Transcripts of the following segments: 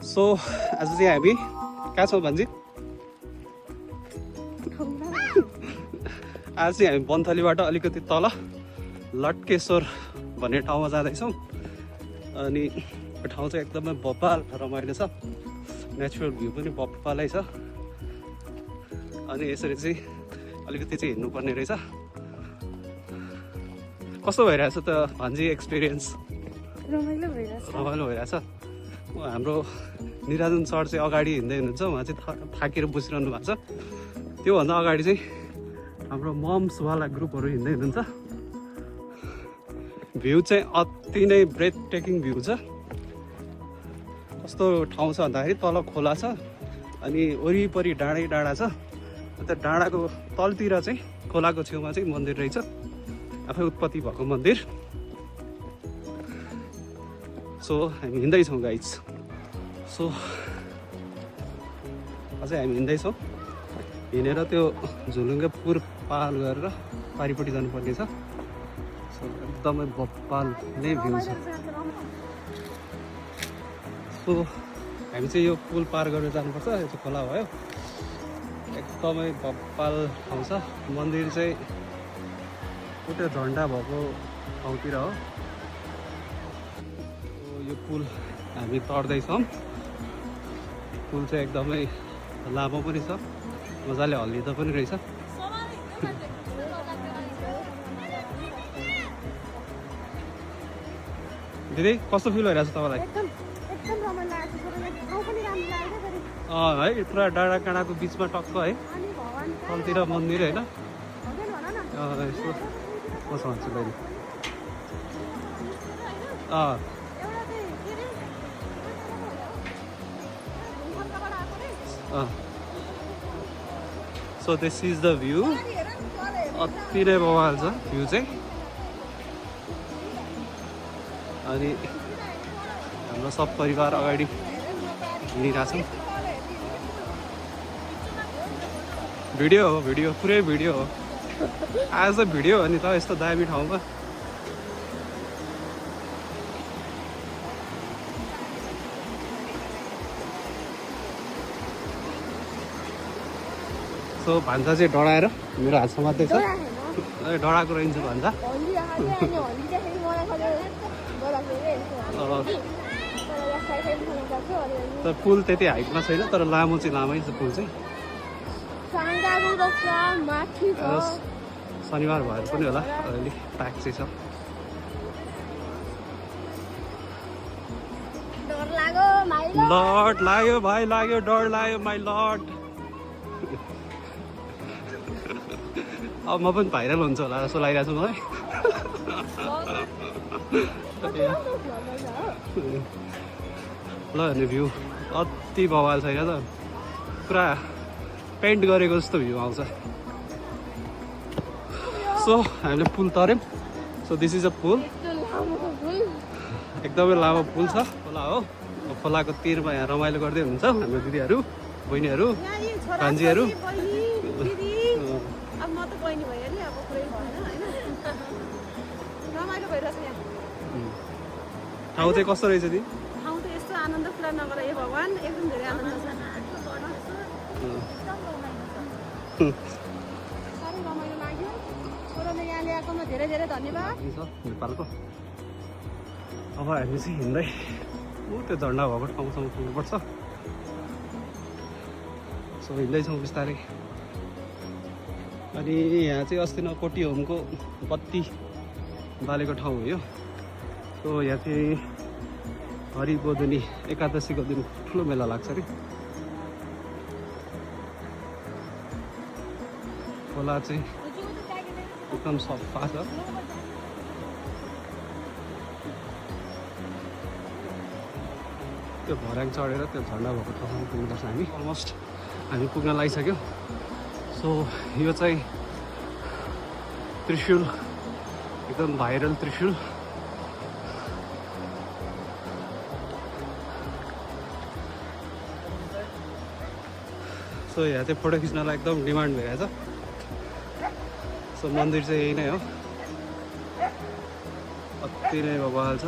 So आज चाहिँ हामी कहाँ छौँ भन्छ आज चाहिँ हामी बन्थलीबाट अलिकति तल लटकेश्वर भन्ने ठाउँमा जाँदैछौँ। अनि यो ठाउँ चाहिँ एकदमै बब्बाल रमाइलो छ, नेचुरल भ्यू पनि बब्बालै छ। अनि यसरी चाहिँ अलिकति चाहिँ हिँड्नुपर्ने रहेछ। कस्तो भइरहेछ त भान्जी एक्सपिरियन्स? रमाइलो भइरहेछ। हाम्रो निराजन सर चाहिँ अगाडि हिँड्दै हुनुहुन्छ, उहाँ चाहिँ थाकेर बसिरहनु भएको छ। त्योभन्दा अगाडि चाहिँ हाम्रो मम्सवाला ग्रुपहरू हिँड्दै हुनुहुन्छ। भ्यू चाहिँ अति नै ब्रेथ टेकिङ भ्यू छ। कस्तो ठाउँ छ भन्दाखेरि तल खोला छ अनि वरिपरि डाँडै डाँडा छ। त्यो डाँडाको तलतिर चाहिँ खोलाको छेउमा चाहिँ मन्दिर रहेछ, आफै उत्पत्ति भएको मन्दिर। सो हामी हिँड्दैछौँ गाइज। सो अझै हामी हिँड्दैछौँ, हिँडेर त्यो झुलुङ्गे पुर पार गरेर पारिपट्टि जानुपर्ने छ। सो एकदमै बब्बाल नै भ्यू छ। सो हामी चाहिँ यो पुल पार गरेर जानुपर्छ। यो चाहिँ खोला भयो, एकदमै बब्बाल ठाउँ छ। मन्दिर चाहिँ उता झन्डा भएको ठाउँतिर हो। यो पुल हामी तर्दैछौँ। पुल चाहिँ एकदमै लामो पनि छ, मजाले हल्लिँदो पनि रहेछ। दिदी कस्तो फिल भइरहेछ तपाईँलाई? है पुरा डाँडा काँडाको बिचमा टक्क है, तलतिर मन्दिर होइन। यसो कसो भन्छ बहिनी? So this is the view. अति नै बवाल छ भ्यू चाहिँ। अनि हाम्रो सब परिवार अगाडि हिँडिरहेछौँ। भिडियो हो, भिडियो पुरै भिडियो हो। आज त भिडियो हो नि त यस्तो दामी ठाउँमा। सो भान्जा चाहिँ डढाएर मेरो हात समात्दैछ। डढाएको रहन्छ भान्जा। तर पुल त्यति हाइटमा छैन, तर लामो चाहिँ लामै छ पुल चाहिँ। शनिबार भएर पनि होला, अलिक प्याक चाहिँ छ। लर्ड लाग्यो भाइ, लाग्यो, डर लाग्यो माई लर्ड। अब म पनि भाइरल हुन्छ होला जस्तो लागिरहेको छु मलाई। ल हेर्ने भ्यू अति बवाल छैन त, पुरा पेन्ट गरेको जस्तो भ्यू आउँछ। सो हामीले पुल तर्यौँ। सो दिस इज अ पुल। एकदमै लामो पुल छ, खोला हो। खोलाको तिरमा यहाँ रमाइलो गर्दै हुनुहुन्छ हाम्रो दिदीहरू, बहिनीहरू, भान्जीहरू। ठाउँ चाहिँ कस्तो रहेछ दिदी? ठाउँ त यस्तो आनन्द पुरा नगर हे भगवान, एकदम धेरै आनन्द छ। साह्रै रमाइलो लाग्यो। छोराले यहाँ ल्याएकोमा धेरै धेरै धन्यवाद। नेपालको अब हामी चाहिँ हिँड्दै त्यो झन्डा भएको ठाउँसम्म पुग्नुपर्छ। सो हिँड्दैछौँ बिस्तारै। अनि यहाँ चाहिँ अस्ति न कोटी होमको बत्ती बालेको ठाउँ हो यो। सो यहाँ चाहिँ हरिबोधिनी एकादशीको दिन ठुलो मेला लाग्छ अरे। खोला चाहिँ एकदम सफा छ। त्यो भर्याङ चढेर त्यो झन्डा भएको ठाउँमा पुग्नुपर्छ हामी। अलमोस्ट हामी पुग्न लागिसक्यौँ। सो यो चाहिँ त्रिशूल, एकदम भाइरल त्रिशूल। सो यहाँ चाहिँ फोटो खिच्नलाई एकदम डिमान्ड भइरहेछ। सो मन्दिर चाहिँ यही नै हो, अति नै बवाल छ।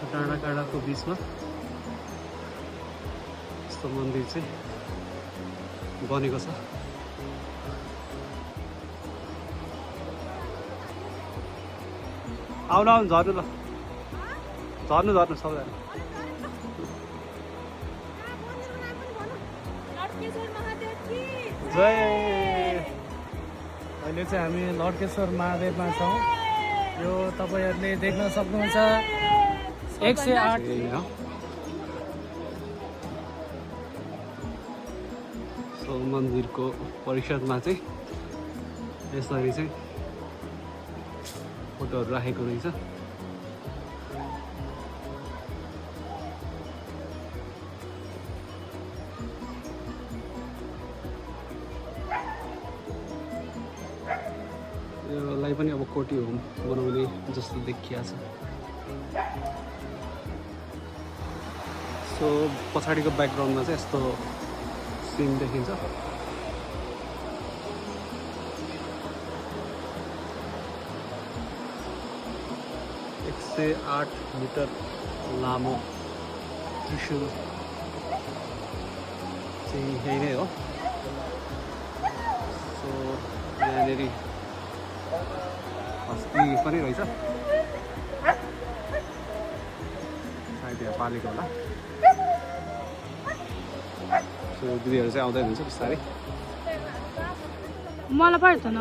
डाँडा काँडाको बिचमा यस्तो मन्दिर चाहिँ बनेको छ। आउनु आउनु झर्नु ल, झर्नु झर्नु सबैजना। जय। अहिले चाहिँ हामी लड्केश्वर महादेवमा छौँ। यो तपाईँहरूले देख्न सक्नुहुन्छ 108 सो मन्दिरको परिसरमा चाहिँ यसरी चाहिँ फोटोहरू राखेको रहेछ। यसलाई पनि अब कोटी होम बनाउने जस्तो देखिया छ। सो पछाडिको ब्याकग्राउन्डमा चाहिँ यस्तो सिन देखिन्छ। से 8 मिटर लामो त्रिशूल चाहिँ यही नै हो। सो यहाँनिर हस्ती पनि रहेछ, सायद यहाँ पालेको होला। सो दिदीहरू चाहिँ आउँदै हुन्छ बिस्तारै। मलाई पर्छ न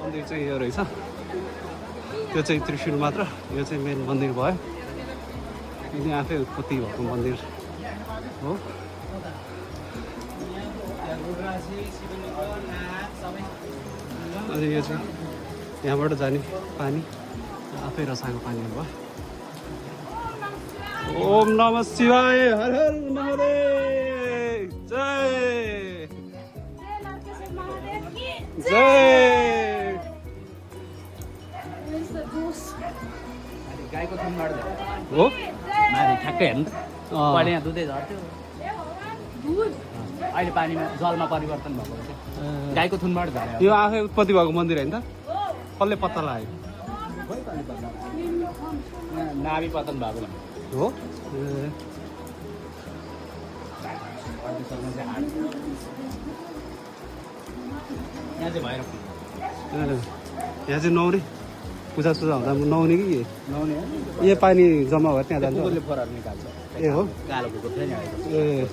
मन्दिर चाहिँ यो रहेछ। त्यो चाहिँ त्रिशूल मात्र, यो चाहिँ मेन मन्दिर भयो। यिनी आफै उत्पत्ति भएको मन्दिर हो। अनि यो चाहिँ यहाँबाट जाने पानी आफै रसाएको पानी भयो। ओम नमः शिवाय, हर हर महादेव, जय जय। गाईको थुनबाट हो माथि ठ्याक्कै हेर्नु पहिले यहाँ दुधै झर्थ्यो, अहिले पानीमा जलमा परिवर्तन भएको रहेछ। गाईको थुनबाट झऱ्यो। यो आफै उत्पत्ति भएको मन्दिर होइन त? कसले पत्ता लाग्यो? नाभि पतन भएको हो। यहाँ चाहिँ भएर यहाँ चाहिँ नुहाउने पूजा सुजा हुँदा नुहाउने कि नुहाउने यो पानी जम्मा भयो त्यहाँ जान्छ। कुकुरले फोहोरहरू निकाल्छ। ए हो, कालो कुकुर थियो नि आएको। ए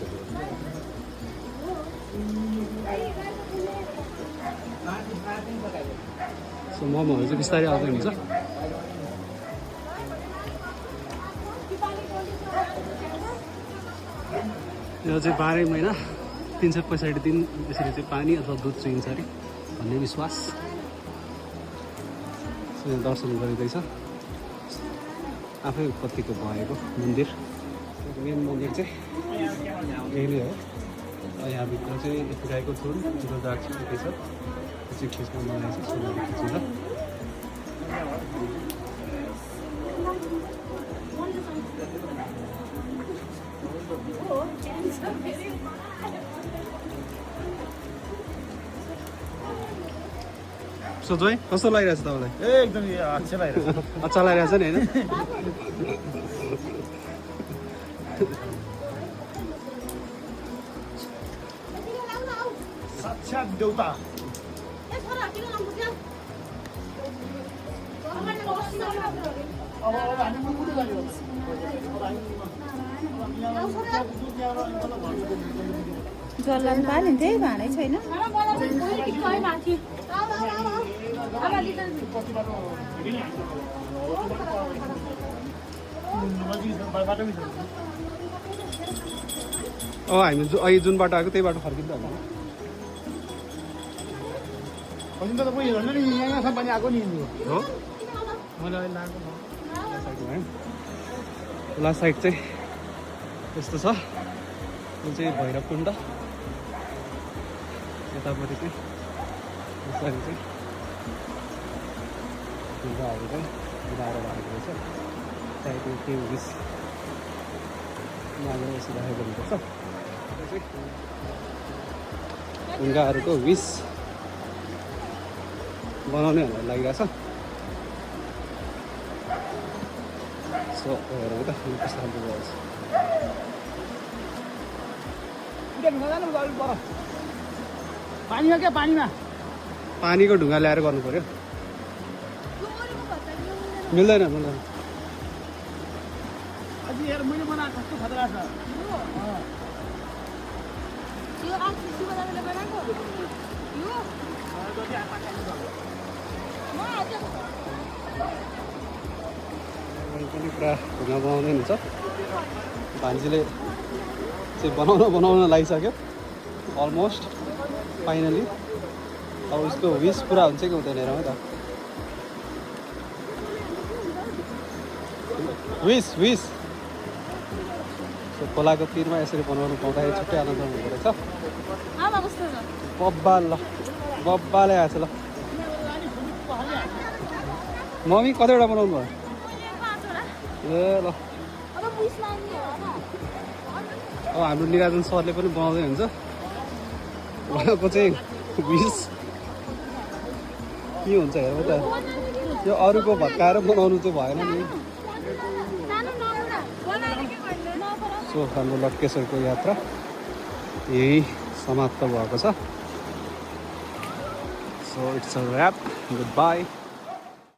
सो मोमोहरू चाहिँ बिस्तारै आउँदै हुन्छ। यो चाहिँ 12 महिना 365 दिन यसरी चाहिँ पानी अथवा दुध चुइन्छ अरे भन्ने विश्वास। यहाँ दर्शन गरिँदैछ। आफै उत्पत्तिको भएको मन्दिर। मेन मन्दिर चाहिँ यही नै हो। यहाँभित्र चाहिँ गाईको थुन गोदार चाहिँ के छ, त्यो चाहिँ खिच्न बनाएको छ। सोनाले खिचिन्छ। सोझै कस्तो लागिरहेछ तपाईँलाई? एकदम अच्छा लागिरहेछ। अच्छा लागिरहेछ नि होइन? साक्षात देउता। जल्लान पानी त्यही भानै छैन। हामी अहिले जुन बाटो आएको त्यही बाटो फर्किँदा होला। यहाँसम्म पनि आएको नि हो, मैले अहिले लगाएको लास्ट साइड चाहिँ यस्तो छ। यो चाहिँ भैरवकुण्ड। यतापट्टि चाहिँ यसरी चाहिँ ढुङ्गाहरू चाहिँ मिलाएर राखेको रहेछ त्यहाँदेखि त्यो विस मागेर यसो राखेको हुनुपर्छ ढुङ्गाहरूको विस बनाउनेहरूलाई लागिरहेछ सो हेरौँ त कस्तो खालको भएछ पानीमा क्या पानीमा पानीको ढुङ्गा ल्याएर गर्नु पर्यो मिल्दैन मिल्दैन अझै हेर मैले बनाएको कस्तो खतरा छ यो आरसीसी वालाले बनाएको यो म आज पनि पुरा ढुङ्गा बनाउँदै हुन्छ भान्जीले चाहिँ बनाउन लागिसक्यो अलमोस्ट फाइनली अब उसको विस पुरा हुन्छ कि हुँदैन हेरौँ है त विस खोलाको तिरमा यसरी बनाउनु पाउँदाखेरि छुट्टै आनन्द हुँदो रहेछ आमा कस्तो छ बब्बाले आएछ ल मम्मी कतिवटा बनाउनु भयो ए ल अब बुझ्न लाग्ने हो न अब हाम्रो निराजन सरले पनि बनाउँदै हुन्छ उहाँको चाहिँ विस के हुन्छ हेरौँ त यो अरूको भत्काएर बनाउनु चाहिँ भएन नि सो हाम्रो लटकेश्वरको यात्रा यही समाप्त भएको छ so it's a rap good by